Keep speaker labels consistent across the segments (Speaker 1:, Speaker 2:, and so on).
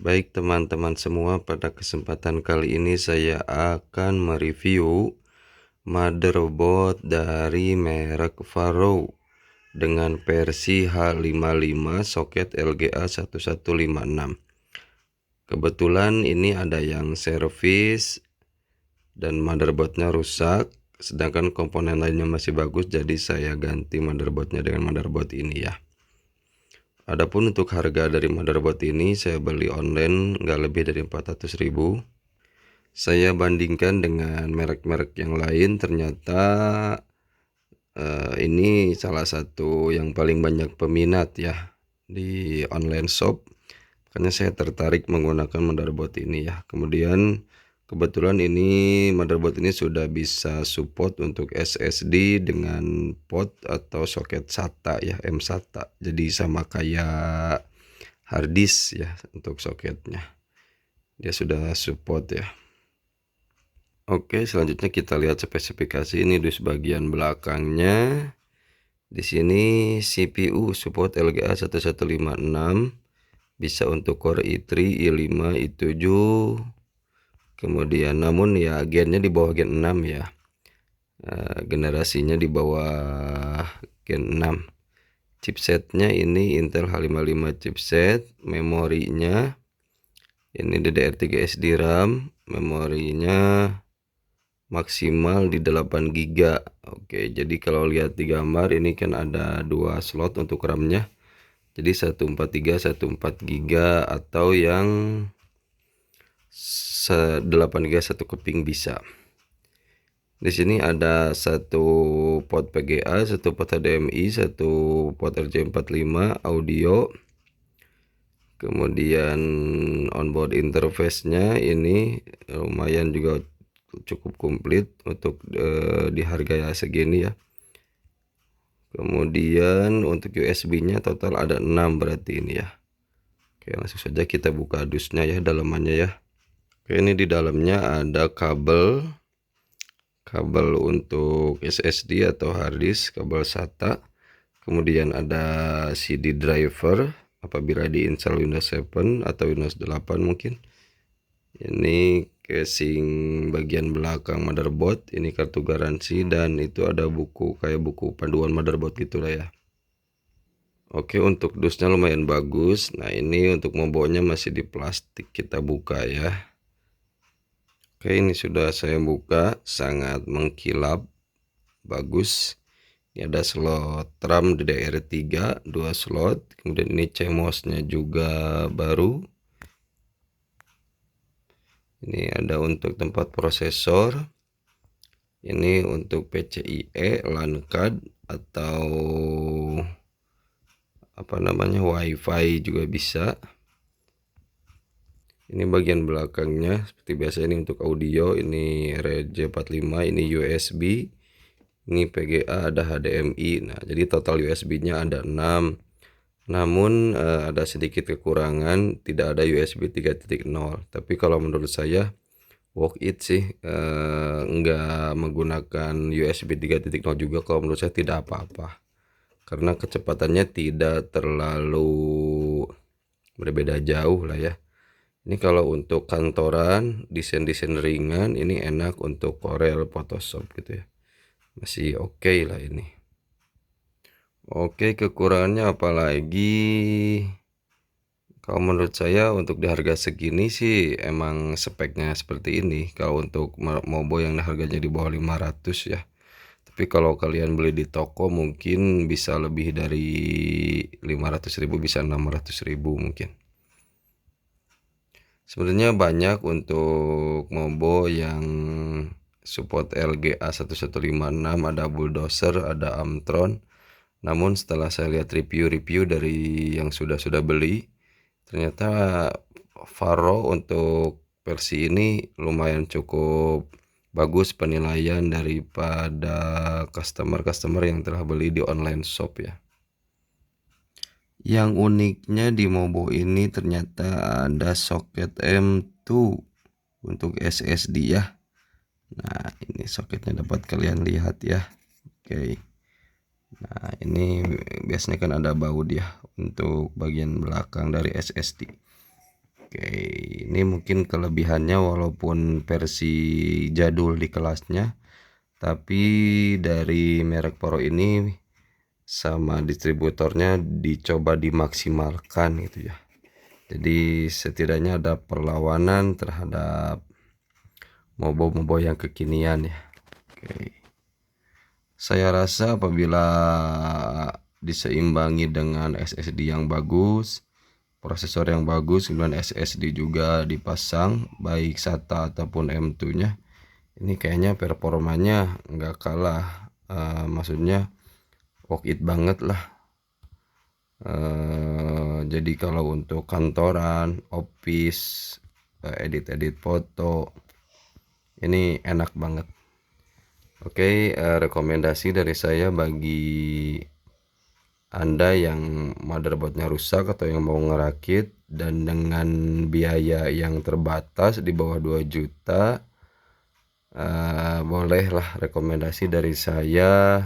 Speaker 1: Baik teman-teman semua, pada kesempatan kali ini saya akan mereview motherboard dari merek Faro dengan versi H55 soket LGA 1156. Kebetulan ini ada yang servis dan motherboardnya rusak, sedangkan komponen lainnya masih bagus, jadi saya ganti motherboardnya dengan motherboard ini ya. Adapun untuk harga dari motherboard ini saya beli online nggak lebih dari 400.000. Saya bandingkan dengan merek-merek yang lain, ternyata ini salah satu yang paling banyak peminat ya di online shop. Makanya saya tertarik menggunakan motherboard ini ya. Kemudian kebetulan motherboard ini sudah bisa support untuk SSD dengan port atau soket SATA ya, M-SATA. Jadi sama kayak hard disk ya untuk soketnya. Dia sudah support ya. Oke, selanjutnya kita lihat spesifikasi ini di bagian belakangnya. Di sini CPU support LGA 1156, bisa untuk Core i3, i5, i7. Kemudian namun ya gennya di bawah gen 6 ya. Generasinya di bawah gen 6. Chipsetnya ini Intel H55 chipset, memorinya ini DDR3 SD RAM, memorinya maksimal di 8 GB. Oke, jadi kalau lihat di gambar ini kan ada dua slot untuk RAM-nya. Jadi 143 14 GB atau yang 8 GB satu keping bisa. Di sini ada satu port VGA, satu port HDMI, satu port RJ45 audio. Kemudian onboard interface-nya ini lumayan juga cukup komplit untuk di harga segini ya. Kemudian untuk USB-nya total ada 6 berarti ini ya. Oke, langsung saja kita buka dusnya ya, dalamannya ya. Oke, ini di dalamnya ada kabel untuk SSD atau hard disk, kabel SATA. Kemudian ada CD driver apabila diinstal Windows 7 atau Windows 8 mungkin. Ini casing bagian belakang motherboard, ini kartu garansi, dan itu ada buku kayak buku panduan motherboard gitulah ya. Oke, untuk dusnya lumayan bagus. Nah, ini untuk membawanya masih di plastik, kita buka ya. Oke, ini sudah saya buka, sangat mengkilap, bagus. Ini ada slot RAM DDR3 2 slot, kemudian ini CMOS-nya juga baru. Ini ada untuk tempat prosesor, ini untuk PCIe, LAN card atau apa namanya WiFi juga bisa. Ini bagian belakangnya seperti biasa, ini untuk audio, ini RJ45, ini USB, ini VGA, ada HDMI. Nah, jadi total USB-nya ada 6. Namun ada sedikit kekurangan, tidak ada USB 3.0. Tapi kalau menurut saya worth it sih, enggak menggunakan USB 3.0 juga, kalau menurut saya tidak apa-apa. Karena kecepatannya tidak terlalu berbeda jauh lah ya. Ini kalau untuk kantoran, desain-desain ringan, ini enak untuk Corel, Photoshop gitu ya. Masih oke lah ini. Oke, kekurangannya apalagi? Kalau menurut saya untuk di harga segini sih emang speknya seperti ini. Kalau untuk Mobo yang harganya di bawah 500 ya. Tapi kalau kalian beli di toko mungkin bisa lebih dari 500.000, bisa 600.000 mungkin. Sebenarnya banyak untuk Mobo yang support LGA 1156, ada Bulldozer, ada Amtron. Namun setelah saya lihat review-review dari yang sudah beli, ternyata Faro untuk versi ini lumayan cukup bagus penilaian daripada customer yang telah beli di online shop ya. Yang uniknya di Mobo ini ternyata ada soket M2 untuk SSD ya. Nah, ini soketnya dapat kalian lihat ya. Oke. Nah, ini biasanya kan ada baut ya untuk bagian belakang dari SSD. Oke, ini mungkin kelebihannya walaupun versi jadul di kelasnya, tapi dari merek Poro ini sama distributornya dicoba dimaksimalkan gitu ya. Jadi setidaknya ada perlawanan terhadap mobo-mobo yang kekinian ya. Oke. Saya rasa apabila diseimbangi dengan SSD yang bagus, prosesor yang bagus, kemudian SSD juga dipasang baik SATA ataupun M2-nya, ini kayaknya performanya nggak kalah, maksudnya worth it banget lah. Jadi kalau untuk kantoran, office, edit-edit foto, ini enak banget. Oke, rekomendasi dari saya bagi Anda yang motherboardnya rusak atau yang mau ngerakit dan dengan biaya yang terbatas di bawah 2 juta, bolehlah rekomendasi dari saya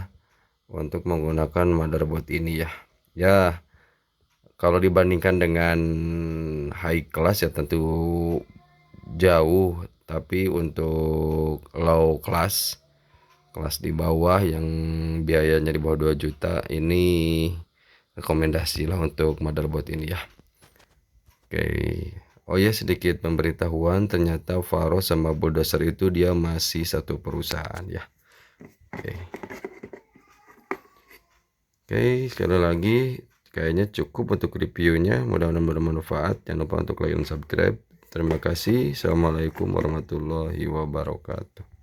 Speaker 1: untuk menggunakan motherboard ini ya. Ya, kalau dibandingkan dengan high class ya tentu jauh, tapi untuk low class, kelas di bawah yang biayanya di bawah 2 juta, ini rekomendasi lah untuk motherboard ini ya. Oke. Oh ya, sedikit pemberitahuan, ternyata Faro sama Bulldozer itu dia masih satu perusahaan ya. Oke. Oke, sekali lagi kayaknya cukup untuk reviewnya, mudah-mudahan bermanfaat. Jangan lupa untuk like dan subscribe. Terima kasih. Assalamualaikum warahmatullahi wabarakatuh.